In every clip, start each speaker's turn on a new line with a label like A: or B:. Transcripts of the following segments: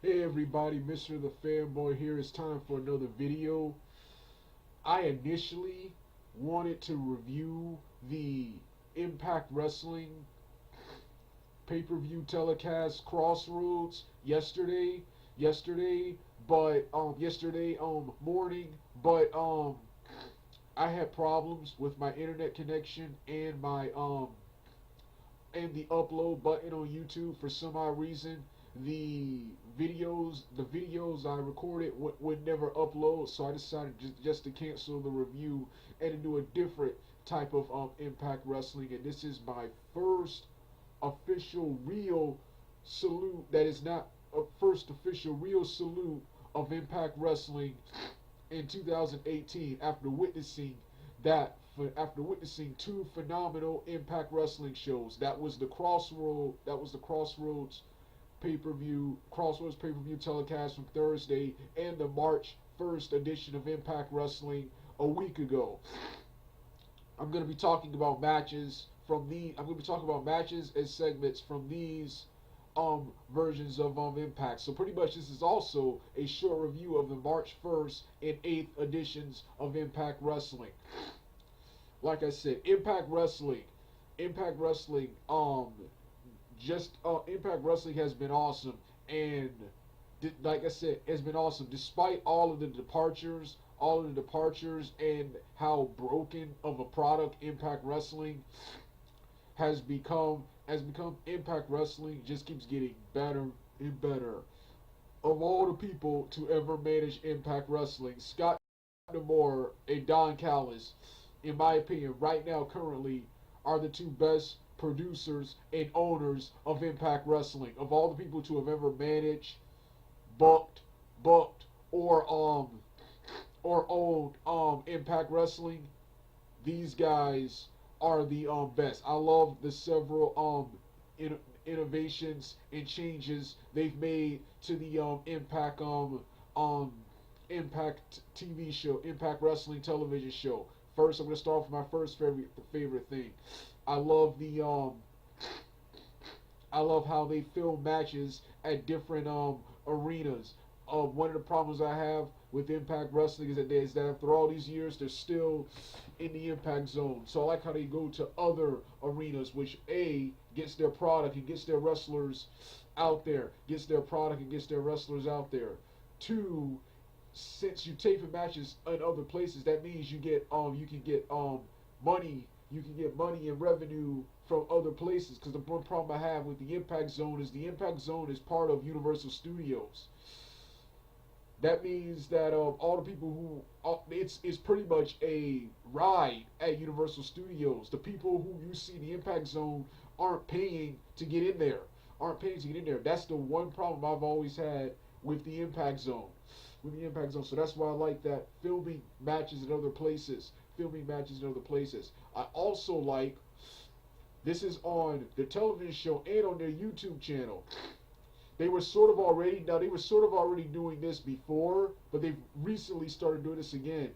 A: Hey everybody, Mr. The Fanboy here. It's time for another video. I initially wanted to review the Impact Wrestling pay-per-view telecast Crossroads yesterday morning, but I had problems with my internet connection and my and the upload button on YouTube. For some odd reason, the videos I recorded would never upload, so I decided just to cancel the review and to do a different type of Impact Wrestling. And this is my first official real salute that is not a first official real salute of Impact Wrestling in 2018 after witnessing two phenomenal Impact Wrestling shows. That was the Crossroads pay-per-view telecast from Thursday, and the March 1st edition of Impact Wrestling a week ago. I'm going to be talking about matches and segments from these versions of Impact. So pretty much this is also a short review of the March 1st and 8th editions of Impact Wrestling. Like I said, Impact Wrestling Impact Wrestling has been awesome, and like I said, it's been awesome despite all of the departures and how broken of a product Impact Wrestling has become. Impact Wrestling just keeps getting better and better. Of all the people to ever manage Impact Wrestling, Scott D'Amore and Don Callis, in my opinion, right now currently are the two best producers and owners of Impact Wrestling. Of all the people to have ever managed, booked, or owned Impact Wrestling, these guys are the best. I love the several innovations and changes they've made to the Impact TV show, Impact Wrestling television show. First, I'm gonna start with my first favorite thing. I love how they film matches at different arenas. One of the problems I have with Impact Wrestling is that after all these years, they're still in the Impact Zone. So I like how they go to other arenas, which A, gets their product and gets their wrestlers out there. Two, since you tape matches in other places, that means you can get money. You can get money and revenue from other places. Because the one problem I have with the Impact Zone is part of Universal Studios. That means that all the people who it's pretty much a ride at Universal Studios. The people who you see in the Impact Zone aren't paying to get in there. That's the one problem I've always had with the Impact Zone. So that's why I like that filming matches in other places. filming matches in other places. I also like, this is on the television show and on their YouTube channel. They were sort of already, now they were sort of already doing this before, but they've recently started doing this again.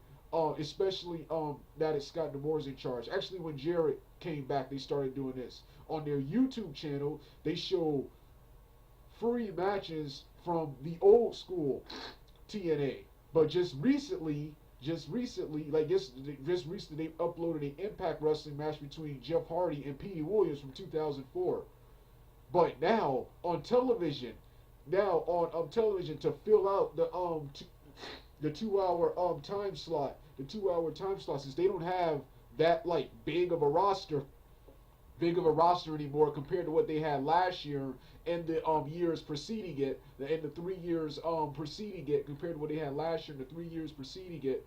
A: Especially now that Scott D'Amore's in charge. Actually, when Jarrett came back, they started doing this. On their YouTube channel, they show free matches from the old school TNA. But just recently, just recently, they uploaded an Impact Wrestling match between Jeff Hardy and Petey Williams from 2004. But now on television, to fill out the 2 hour time slot, since they don't have that like big of a roster anymore compared to what they had last year and the years preceding it, and the 3 years preceding it compared to what they had last year and the 3 years preceding it.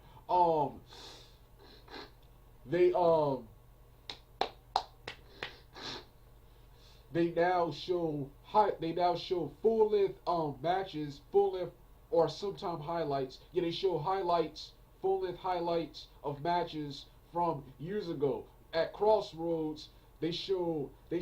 A: They they now show full length matches, full length or sometimes highlights. Yeah, they show highlights, full length highlights of matches from years ago. At Crossroads, they show the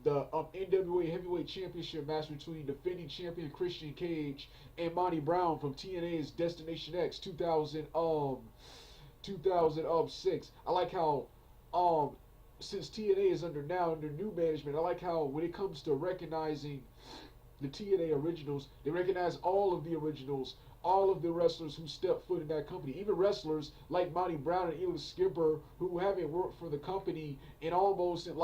A: NWA Heavyweight Championship match between defending champion Christian Cage and Monty Brown from TNA's Destination X 2006. I like how since TNA is under new management, I like how when it comes to recognizing the TNA originals, they recognize all of the originals, all of the wrestlers who stepped foot in that company, even wrestlers like Monty Brown and Elix Skipper who haven't worked for the company in almost 10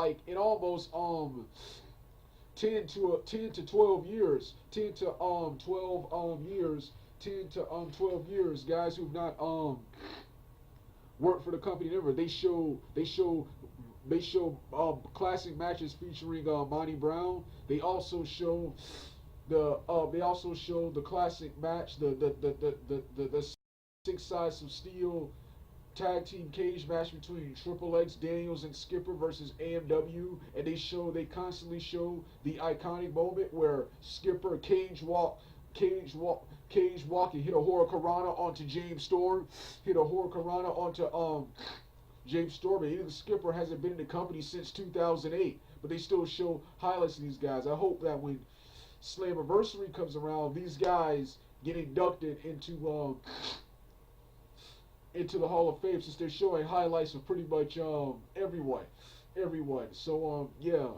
A: to 12 years, 12 years, guys who've not worked for the company ever. They show classic matches featuring Monty Brown. They also show the classic match, the 6 Sides of Steel tag team cage match between Triple X, Daniels, and Skipper versus AMW, and they constantly show the iconic moment where Skipper cage walk and hit a Hurricanrana onto James Storm, James Storm. And even Skipper hasn't been in the company since 2008, but they still show highlights of these guys. I hope that when Slammiversary comes around, these guys get inducted into the Hall of Fame, since they're showing highlights of pretty much everyone. So yeah.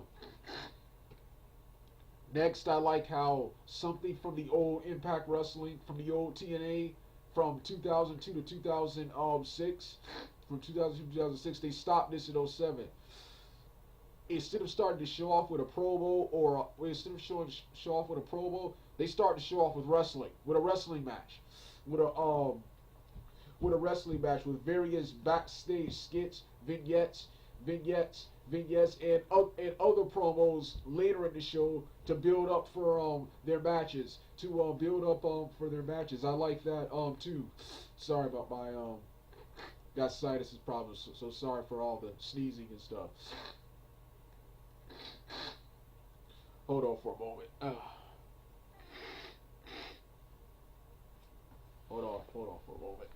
A: Next, I like how something from the old Impact Wrestling, from the old TNA, from 2002 to 2006. From 2002 to 2006, they stopped this in 07. Instead of starting to show off with a promo, they start to show off with wrestling, with a wrestling match, with a wrestling match with various backstage skits, vignettes, and other promos later in the show to build up for their matches. I like that too. Sorry about my got sinus problems, so sorry for all the sneezing and stuff. Hold on for a moment. Hold on for a moment.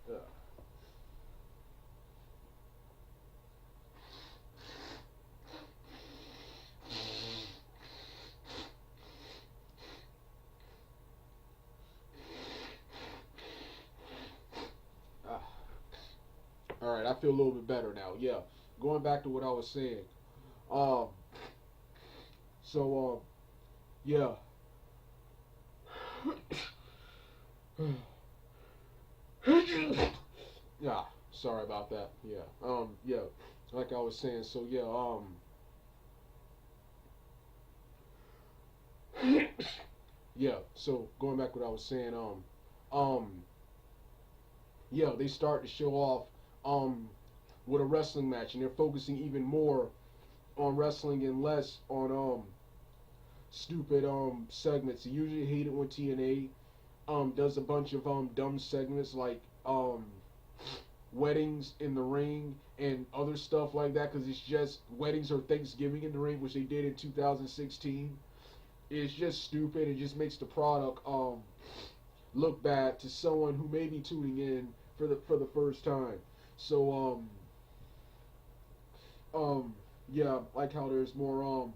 A: All right, I feel a little bit better now. Yeah, going back to what I was saying. Yeah. Yeah, sorry about that. Yeah. Yeah. Like I was saying, so yeah, yeah, so going back to what I was saying, yeah, they start to show off with a wrestling match, and they're focusing even more on wrestling and less on stupid segments. You usually hate it when TNA does a bunch of dumb segments like weddings in the ring and other stuff like that, because it's just weddings or Thanksgiving in the ring, which they did in 2016. It's just stupid. It just makes the product look bad to someone who may be tuning in for the first time. So yeah, like how there's more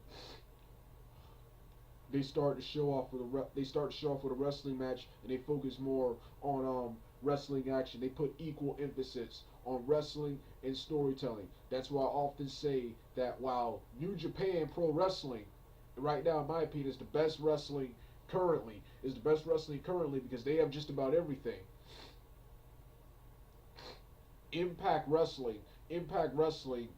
A: they start to show off with they start to show off with a wrestling match, and they focus more on wrestling action. They put equal emphasis on wrestling and storytelling. That's why I often say that while New Japan Pro Wrestling, right now in my opinion, is the best wrestling currently, because they have just about everything. Impact Wrestling, Impact Wrestling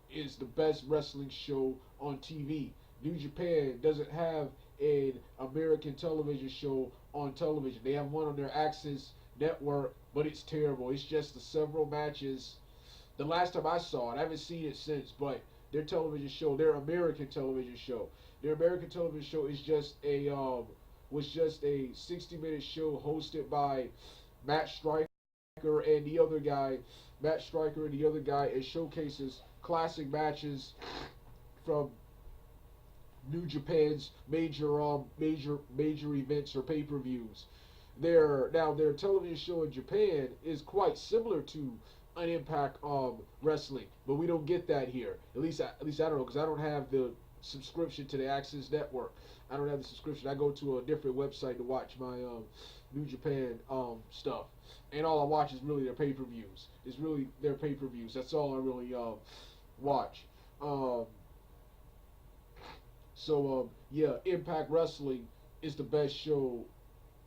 A: is the best wrestling show on TV. New Japan doesn't have an American television show on television. They have one on their Access network, but it's terrible. It's just the several matches. The last time I saw it, I haven't seen it since, but their television show, their American television show, is just a was just a 60-minute show hosted by Matt Striker and the other guy, and showcases classic matches from New Japan's major events or pay-per-views. Their television show in Japan is quite similar to an Impact Wrestling, but we don't get that here. At least I don't know, because I don't have the subscription to the Access Network. I don't have the subscription. I go to a different website to watch my New Japan stuff, and all I watch is really their pay-per-views. It's really their pay-per-views. That's all I really watch. Um, yeah, Impact Wrestling is the best show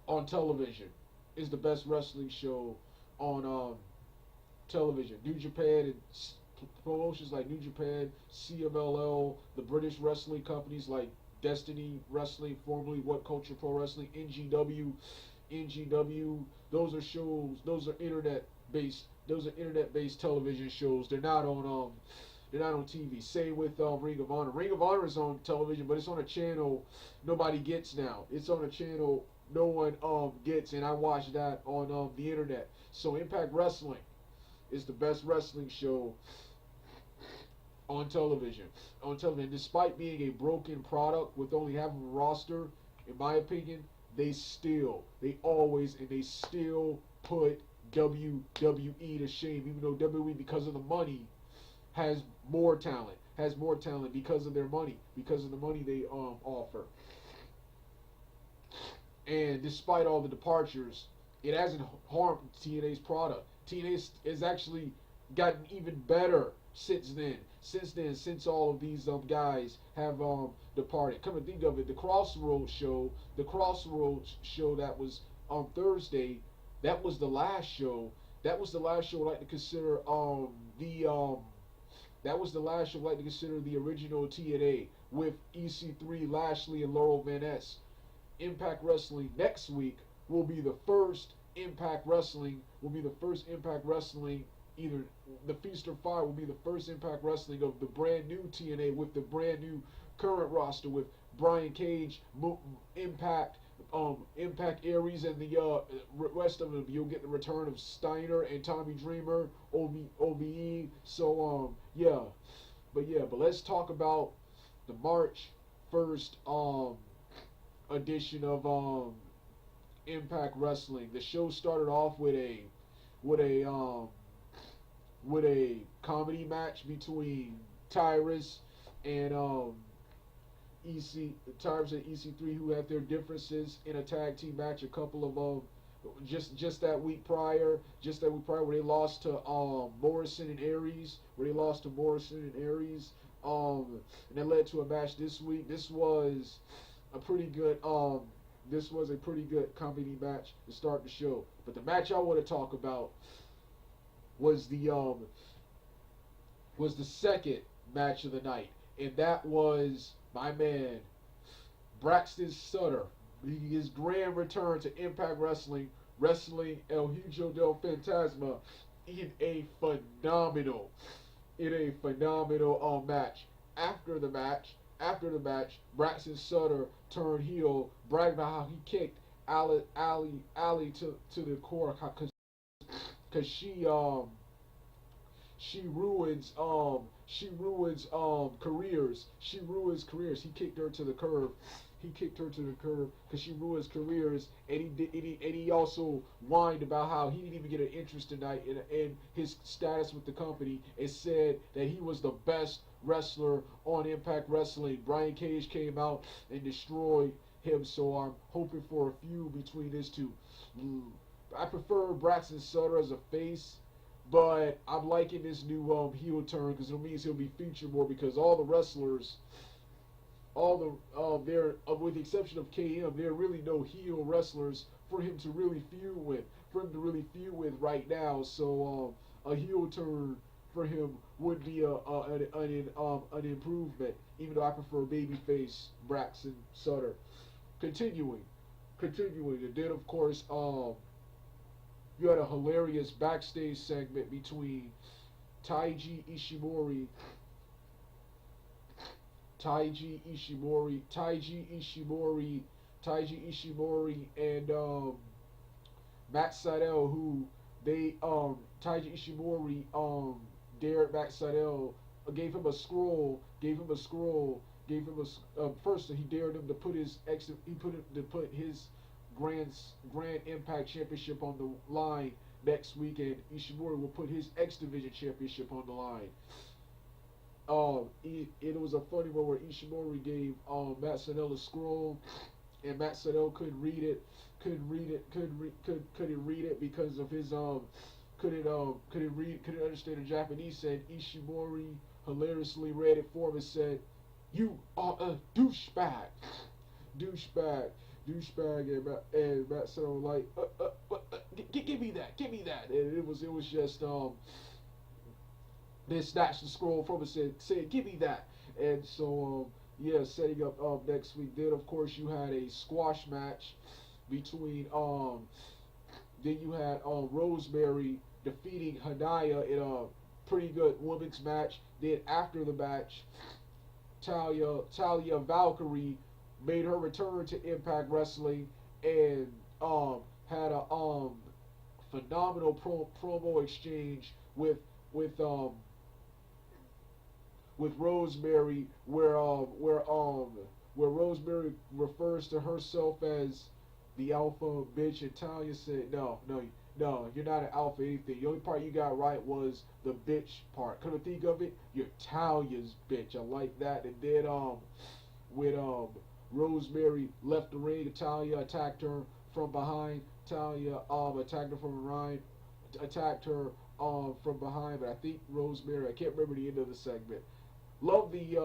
A: on television. Is the best wrestling show on television. New Japan and promotions like New Japan, CMLL, the British wrestling companies like Destiny Wrestling, formerly What Culture Pro Wrestling, NGW. Those are shows. Those are internet based. Those are internet based television shows. They're not on TV. Same with Ring of Honor. Ring of Honor is on television, but it's on a channel nobody gets now. It's on a channel no one gets, and I watch that on the internet. So Impact Wrestling is the best wrestling show on television. Despite being a broken product with only half of a roster, in my opinion, they still put WWE to shame. Even though WWE, because of the money, has more talent. Because of their money. Because of the money they offer. And despite all the departures, it hasn't harmed TNA's product. TNA has actually gotten even better since then. Since all of these guys have departed. Come to think of it, the Crossroads show that was on Thursday, that was the last show. That was the last show I'd like to consider the original TNA with EC3, Lashley, and Laurel Van Ness. Impact Wrestling next week will be the first Impact Wrestling. Either the Feast or Fire will be the first Impact Wrestling of the brand new TNA with the brand new current roster with Brian Cage, Impact, Impact Aries, and the rest of them. You'll get the return of Steiner and Tommy Dreamer, OVE. So but let's talk about the March 1st edition of Impact Wrestling. The show started off with a comedy match between Tyrus and EC3, who had their differences in a tag team match a couple of just that week prior, where they lost to Morrison and Aries, and that led to a match this week. This was a pretty good comedy match to start the show. But the match I want to talk about was the second match of the night, and that was my man Braxton Sutter, his grand return to Impact Wrestling, wrestling El Hijo del Fantasma in a phenomenal match. After the match, Braxton Sutter turned heel, bragged about how he kicked Ali to the core because she ruins careers. He kicked her to the curb, he kicked her to the curb because she ruined his careers, and he also whined about how he didn't even get an interest tonight in his status with the company, and said that he was the best wrestler on Impact Wrestling. Brian Cage came out and destroyed him, so I'm hoping for a feud between these two. I prefer Braxton Sutter as a face, but I'm liking this new heel turn because it means he'll be featured more, because all the wrestlers, all the they're with the exception of KM, there are really no heel wrestlers for him to really feud with, right now. So a heel turn for him would be an improvement, even though I prefer babyface Braxton Sutter. Continuing, and then of course you had a hilarious backstage segment between Taiji Ishimori, Taiji Ishimori, Taiji Ishimori, Taiji Ishimori, and Matt Sydal, who they Taiji Ishimori dared Matt Sydal, gave him a scroll, first he dared him to put his Grand Impact Championship on the line next week, and Ishimori will put his X Division Championship on the line. It was a funny one where Ishimori gave Matt Sydal a scroll, and Matt Sydal couldn't read it, couldn't read it because of his couldn't understand the Japanese. Said Ishimori hilariously read it for him and said, "You are a douchebag, douchebag." And Matt Sydal like, give me that, and it was just they snatched the scroll from it, said, give me that. And so, yeah, setting up next week. Then, of course, you had a squash match between, then you had Rosemary defeating Hanaya in a pretty good women's match. Then, after the match, Talia Valkyrie made her return to Impact Wrestling and had a phenomenal promo exchange with Rosemary, where Rosemary refers to herself as the alpha bitch, and Talia said, no, you're not an alpha anything. The only part you got right was the bitch part. Come to think of it, you're Talia's bitch. I like that. And then when Rosemary left the ring, Talia attacked her from behind. Talia attacked her from behind, but I think Rosemary, I can't remember the end of the segment. Love the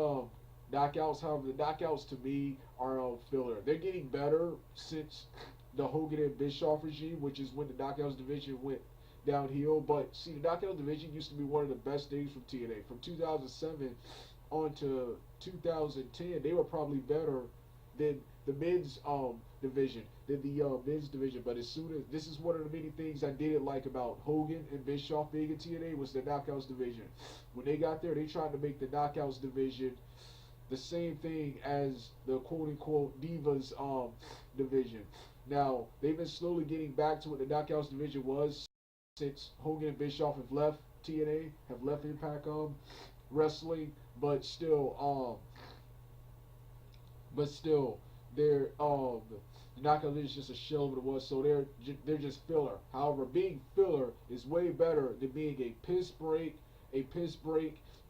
A: knockouts. However, the knockouts to me are filler. They're getting better since the Hogan and Bischoff regime, which is when the knockouts division went downhill. But see, the knockouts division used to be one of the best days from TNA. From 2007 on to 2010, they were probably better than the men's division, But as soon as, this is one of the many things I didn't like about Hogan and Bischoff being in TNA, was the knockouts division. When they got there, they tried to make the knockouts division the same thing as the quote unquote Divas division. Now they've been slowly getting back to what the knockouts division was since Hogan and Bischoff have left TNA, have left Impact Wrestling, but still they're the knockout is just a shell of what it was, so they're just filler. However, being filler is way better than being a piss break,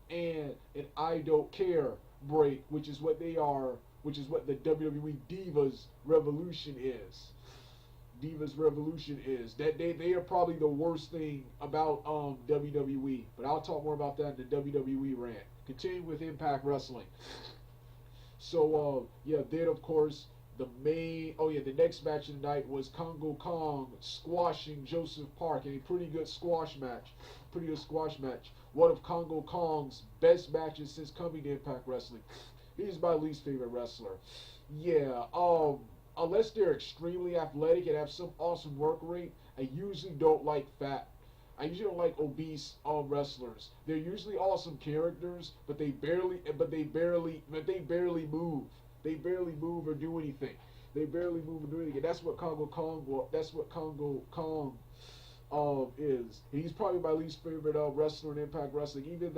A: and an I don't care break, which is what they are, which is what the WWE Divas Revolution is. That they are probably the worst thing about WWE, but I'll talk more about that in the WWE rant. Continuing with Impact Wrestling. So then of course the next match of the night was Congo Kong squashing Joseph Park in a pretty good squash match. One of Congo Kong's best matches since coming to Impact Wrestling. He's my least favorite wrestler. Yeah, unless they're extremely athletic and have some awesome work rate, I usually don't like obese wrestlers. They're usually awesome characters, but they barely move. They barely move or do anything. That's what Congo Kong is. And he's probably my least favorite wrestler in Impact Wrestling. Even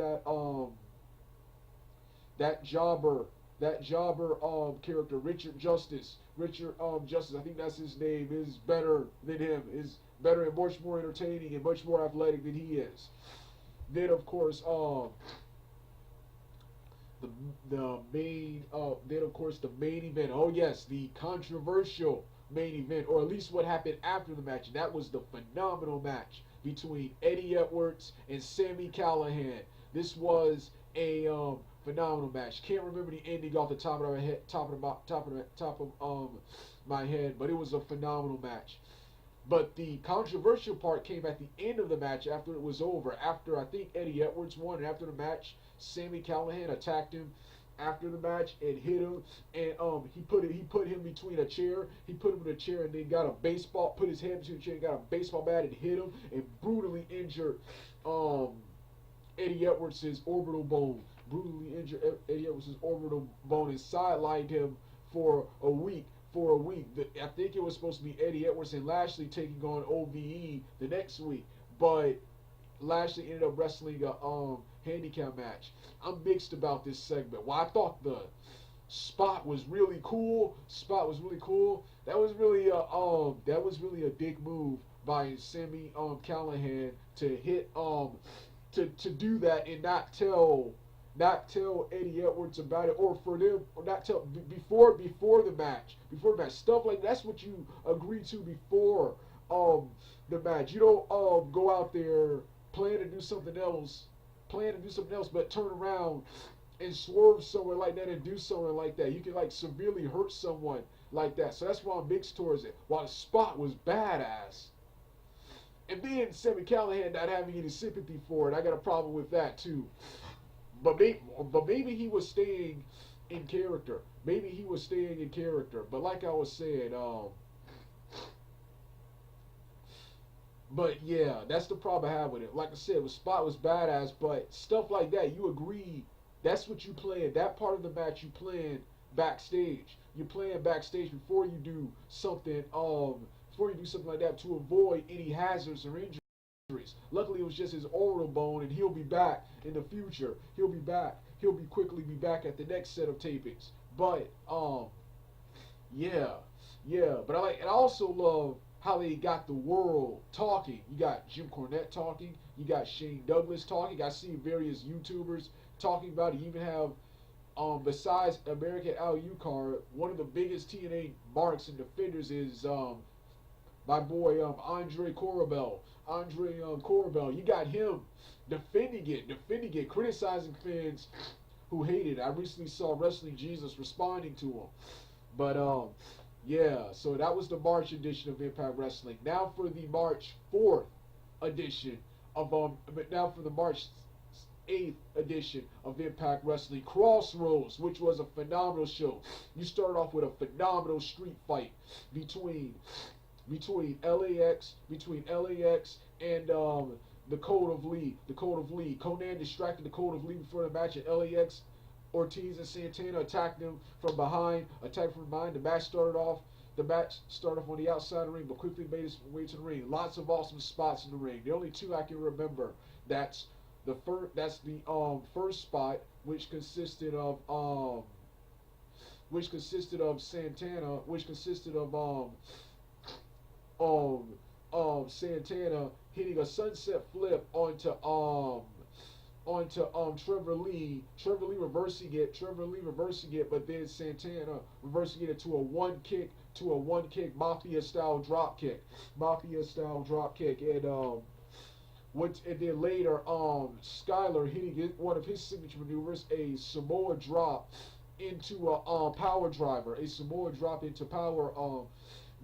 A: that jobber that jobber character, Richard Justice. Richard Justice, I think that's his name, is better than him. Is better and much more entertaining and much more athletic than he is. Then of course the the main then of course the main event. Oh yes, the controversial main event, or at least what happened after the match. And that was the phenomenal match between Eddie Edwards and Sami Callihan. This was a phenomenal match. Can't remember the ending off the top of my head, top of my head, but it was a phenomenal match. But the controversial part came at the end of the match after it was over. After I think Eddie Edwards won, and after the match, Sami Callihan attacked him after the match and hit him, and he put him between a chair. He put him in a chair and then got a baseball, put his head between a chair and got a baseball bat and hit him and brutally injured Eddie Edwards' orbital bone. Brutally injured Eddie Edwards' orbital bone and sidelined him for a week. I think it was supposed to be Eddie Edwards and Lashley taking on OVE the next week, but Lashley ended up wrestling a handicap match. I'm mixed about this segment. Well, I thought the spot was really cool. That was really a big move by Sami Callihan to hit to do that and not tell Eddie Edwards about it, or for them, or not tell before the match, stuff like that's what you agree to before the match. You don't go out there plan to do something else, but turn around and swerve somewhere like that and do something like that. You can like severely hurt someone like that. So that's why I'm mixed towards it. While the spot was badass. And then Sami Callihan not having any sympathy for it, I got a problem with that too. But maybe he was staying in character. But like I was saying, but yeah, that's the problem I have with it. Like I said, the spot was badass, but stuff like that, you agree. That's what you plan. That part of the match you plan backstage. You plan backstage before you do something. Before you do something like that to avoid any hazards or injuries. Luckily, it was just his oral bone, and he'll be back in the future. He'll be back. He'll be quickly be back at the next set of tapings. But yeah, yeah. But I also love how they got the world talking. You got Jim Cornette talking. You got Shane Douglas talking. I see various YouTubers talking about it. You even have besides American Al Ucar, one of the biggest TNA marks and defenders is my boy Andre Corabell. You got him defending it, criticizing fans who hate it. I recently saw Wrestling Jesus responding to him. But yeah, so that was the March edition of Impact Wrestling. Now for the March 4th edition of now for the March 8th edition of Impact Wrestling Crossroads, which was a phenomenal show. You start off with a phenomenal street fight between LAX and the Code of Lee. Conan distracted the Code of Lee before the match, and LAX, Ortiz and Santana attacked them from behind. The match started off on the outside of the ring, but quickly made its way to the ring. Lots of awesome spots in the ring. The only two I can remember. That's the first spot, which consisted of Santana, Santana hitting a sunset flip onto Trevor Lee reversing it, but then Santana reversing it into a one kick mafia style drop kick, and then later Skyler hitting one of his signature maneuvers, a Samoa drop into a power driver,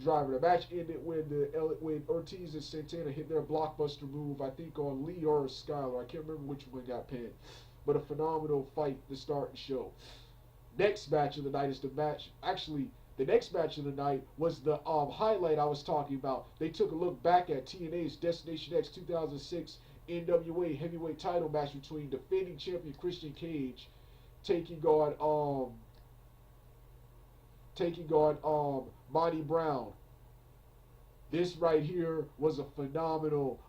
A: driver. The match ended when Ortiz and Santana hit their blockbuster move, I think on Lee or Skyler. I can't remember which one got pinned. But a phenomenal fight to start the show. Next match of the night the next match of the night was the highlight I was talking about. They took a look back at TNA's Destination X 2006 NWA heavyweight title match between defending champion Christian Cage taking on Monty Brown. This right here was a phenomenal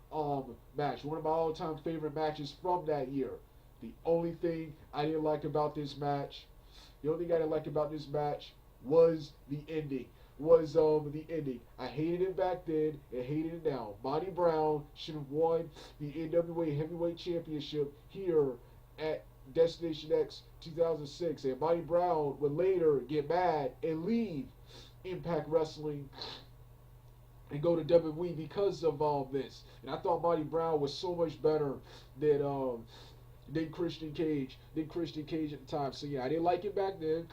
A: match. One of my all-time favorite matches from that year. The only thing I didn't like about this match The only thing I didn't like about this match was the ending. Was the ending. I hated it back then and hated it now. Monty Brown should have won the NWA Heavyweight Championship here at Destination X 2006, and Monty Brown would later get mad and leave Impact Wrestling and go to WWE because of all this. And I thought Monty Brown was so much better than Christian Cage, at the time. So yeah, I didn't like it back then,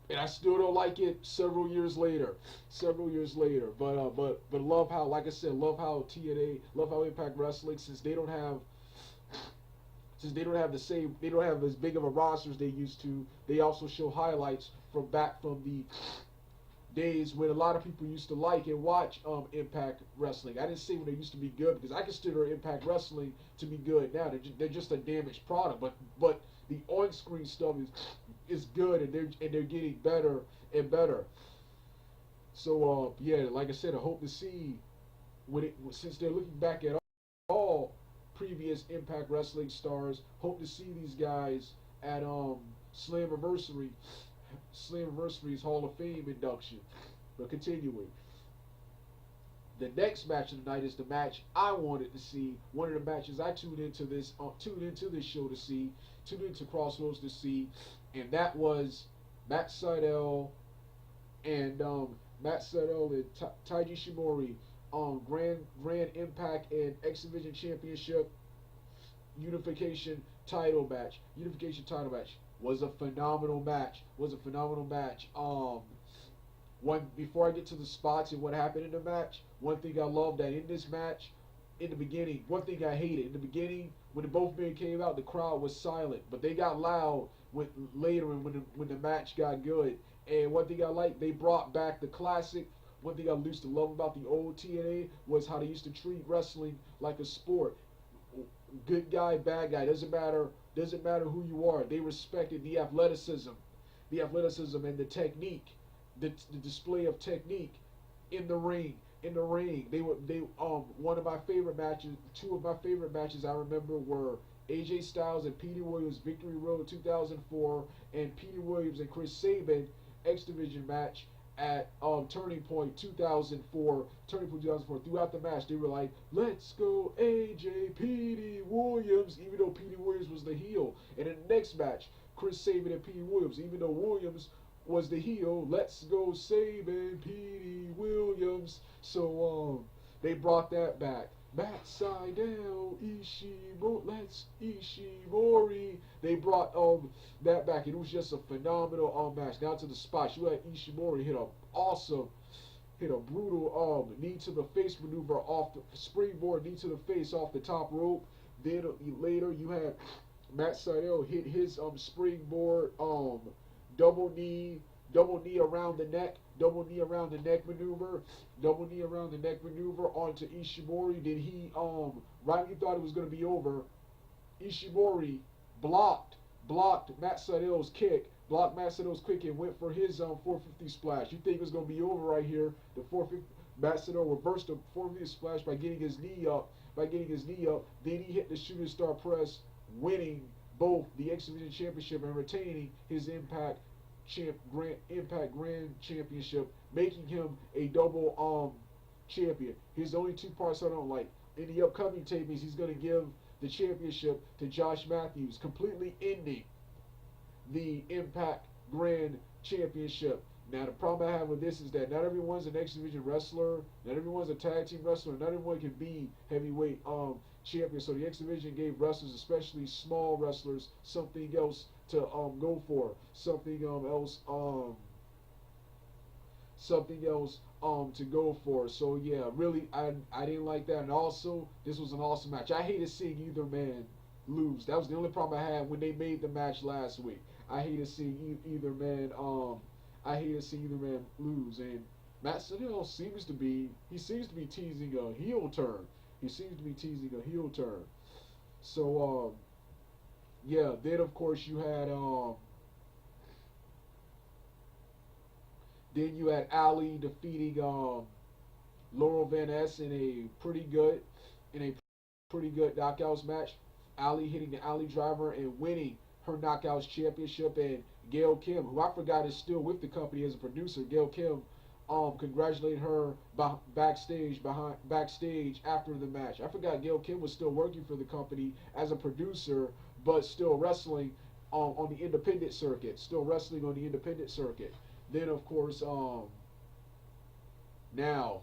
A: and I still don't like it several years later. But love how, like I said, love how TNA, love how Impact Wrestling, since they don't have the same, they don't have as big of a roster as they used to. They also show highlights from back from the days when a lot of people used to like and watch Impact Wrestling. I didn't say when they used to be good, because I consider Impact Wrestling to be good now. They're just a damaged product, but the on-screen stuff is good, and they're getting better and better. So yeah, like I said, I hope to see since they're looking back at all previous Impact Wrestling stars. Hope to see these guys at Slammiversary, Slammiversary's Hall of Fame induction. But continuing, the next match of the night is the match I wanted to see. One of the matches I tuned into this show to see, tuned into Crossroads to see, and that was Matt Sydal and Taiji Shimori, Grand Impact and X Division Championship unification title match. Was a phenomenal match. One before I get to the spots and what happened in the match, one thing I loved that in this match, in the beginning, one thing I hated in the beginning when the both men came out, the crowd was silent, but they got loud later and when the match got good. And one thing I liked, they brought back the classic. One thing I used to love about the old TNA was how they used to treat wrestling like a sport. Good guy, bad guy, doesn't matter who you are. They respected the athleticism and the technique, the display of technique in the ring. They one of my favorite matches, two of my favorite matches I remember were AJ Styles and Petey Williams Victory Road 2004, and Petey Williams and Chris Sabin X Division match at Turning Point 2004. Throughout the match, they were like, "Let's go, AJ, Petey Williams," even though Petey Williams was the heel. And in the next match, Chris Sabin and Petey Williams, even though Williams was the heel, "Let's go, Sabin, Petey Williams." So they brought that back. Matt Sydal, Ishimori. They brought that back. It was just a phenomenal match. Down to the spots. You had Ishimori hit a brutal knee to the face maneuver off the springboard, knee to the face off the top rope. Then later you had Matt Sydal hit his springboard double knee around the neck, maneuver, onto Ishimori. Then he right when he thought it was gonna be over, Ishimori blocked Matt Sydal's kick, and went for his 450 splash. You think it was gonna be over right here? The 450 Matt Sydal reversed the 450 splash by getting his knee up. Then he hit the shooting star press, winning both the X Division Championship and retaining his Impact Grand Championship, making him a double champion. Here's the only two parts I don't like. In the upcoming tapings, he's going to give the championship to Josh Matthews, completely ending the Impact Grand Championship. Now, the problem I have with this is that not everyone's an X Division wrestler, not everyone's a tag team wrestler, not everyone can be heavyweight champion. So the X Division gave wrestlers, especially small wrestlers, something else to go for, something else to go for. So yeah, really, I didn't like that. And also, this was an awesome match. I hated seeing either man lose. That was the only problem I had when they made the match last week. I hated seeing either man lose. And Matt Sydal seems to be teasing a heel turn. So yeah, then of course you had Ali defeating Laurel Van Ness in a pretty good knockouts match. Ali hitting the Ali driver and winning her Knockouts Championship, and Gail Kim, who I forgot is still with the company as a producer. Gail Kim congratulated her backstage after the match. I forgot Gail Kim was still working for the company as a producer, but still wrestling on the independent circuit. Still wrestling on the independent circuit. Then of course, now,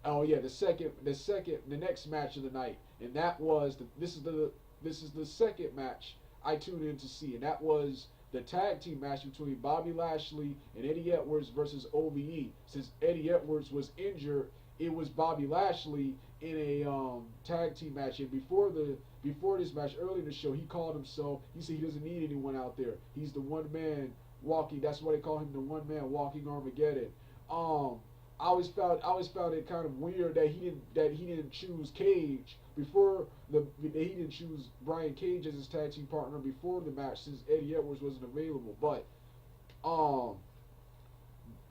A: oh yeah, the next match of the night, and that was this is the second match I tuned in to see, and that was the tag team match between Bobby Lashley and Eddie Edwards versus OVE. Since Eddie Edwards was injured, it was Bobby Lashley in a tag team match. And before this match, early in the show, he called himself. He said he doesn't need anyone out there. He's the one man walking. That's why they call him the one man walking Armageddon. I always found it kind of weird that he didn't choose Cage before he didn't choose Brian Cage as his tag team partner before the match, since Eddie Edwards wasn't available. But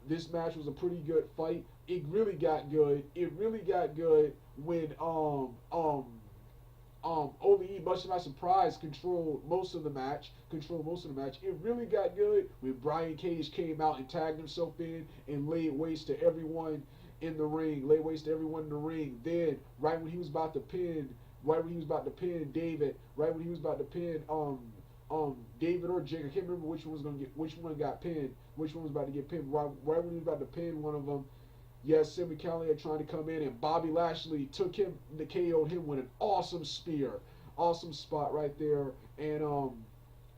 A: this match was a pretty good fight. It really got good. It really got good when OVE, much to my surprise, controlled most of the match. It really got good when Brian Cage came out and tagged himself in and laid waste to everyone in the ring. Then, right when he was about to pin David, David or Jake, I can't remember which one got pinned, which one was about to get pinned. Right when he was about to pin one of them, yes, Sami Callihan trying to come in, and Bobby Lashley took him, KO'd him with an awesome spear. Awesome spot right there. And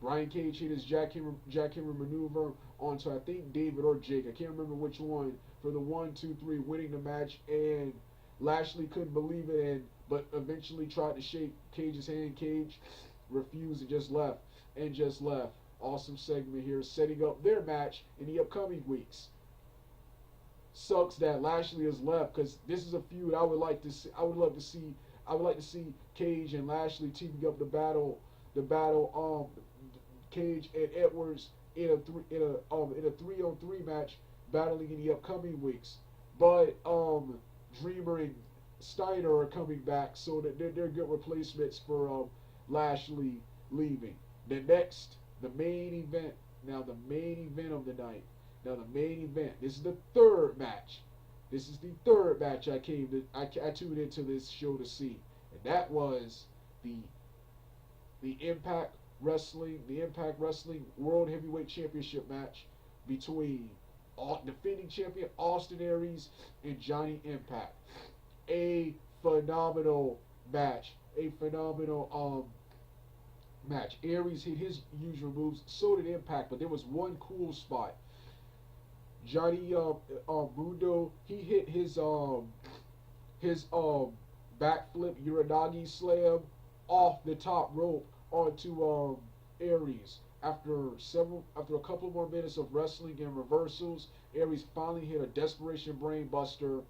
A: Brian Cage hit his jackhammer maneuver onto, I think, David or Jake. I can't remember which one, for the 1, 2, 3, winning the match. And Lashley couldn't believe it, but eventually tried to shake Cage's hand. Cage refused and just left. Awesome segment here, setting up their match in the upcoming weeks. Sucks that Lashley has left, because this is a feud I would like to see. I would like to see Cage and Lashley teaming up the battle. Cage and Edwards in a 3-on-3 match, battling in the upcoming weeks. But Dreamer and Steiner are coming back, so that they're good replacements for Lashley leaving. The main event. Now the main event of the night. This is the third match. I tuned into this show to see, and that was the Impact Wrestling World Heavyweight Championship match between defending champion Austin Aries and Johnny Impact. A phenomenal match. Aries hit his usual moves, so did Impact, but there was one cool spot. Johnny Mundo, he hit his backflip Uranagi slam off the top rope onto Aries. After a couple more minutes of wrestling and reversals, Aries finally hit a desperation brainbuster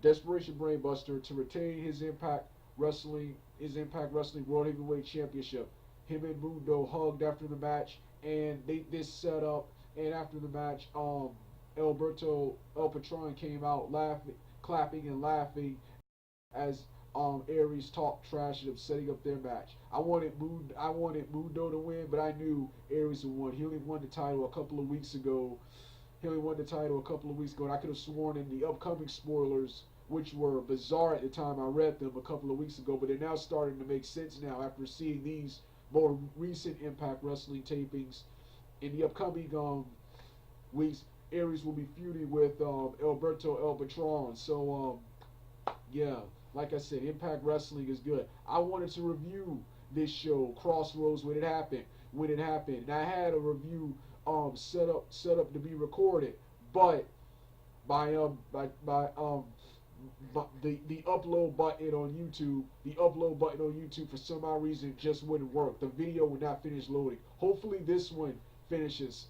A: to retain his Impact Wrestling World Heavyweight Championship. Him and Mundo hugged after the match, and this set up. And after the match, Alberto El Patron came out clapping and laughing as Aries talked trash of setting up their match. I wanted Mundo to win, but I knew Aries would win. He only won the title a couple of weeks ago. And I could have sworn in the upcoming spoilers, which were bizarre at the time I read them a couple of weeks ago, but they're now starting to make sense now after seeing these more recent Impact Wrestling tapings. In the upcoming weeks, Aries will be feuding with Alberto El Patron. So, yeah, like I said, Impact Wrestling is good. I wanted to review this show, Crossroads, when it happened. And I had a review set up to be recorded, but the upload button on YouTube, for some odd reason, just wouldn't work. The video would not finish loading. Hopefully this one finishes.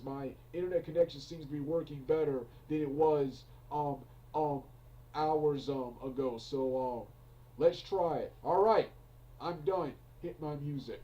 A: My internet connection seems to be working better than it was hours ago. So let's try it. All right, I'm done. Hit my music.